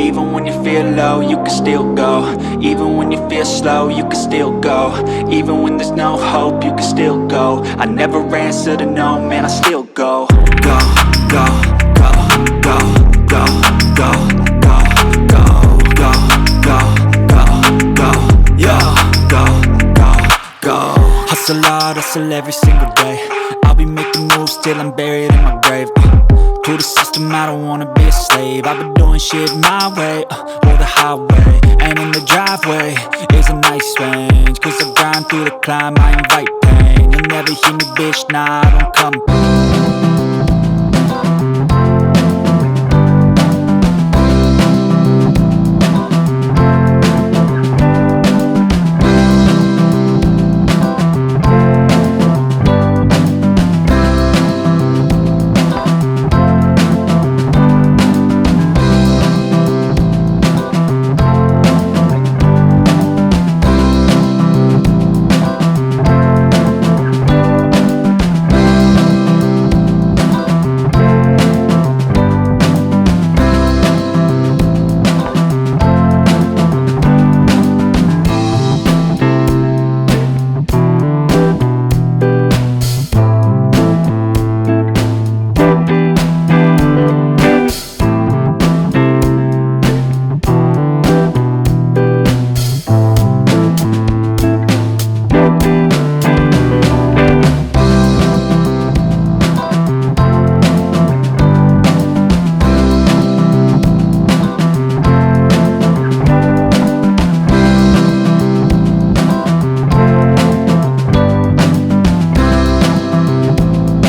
Even when you feel low, you can still go. Even when you feel slow, you can still go. Even when there's no hope, you can still go. I never answer to no, man, I still go. Go, go, go, go, go, go, go, go, go, go, go, go, yo, go, go, go. Hustle hard, hustle every single day. I'll be making moves till I'm buried in my grave. To the system, I don't wanna be a slave. I've been doing shit my way, or the highway. And in the driveway is a nice range, cause I grind through the climb, I invite pain. You'll never hear me, bitch, nah, I don't come.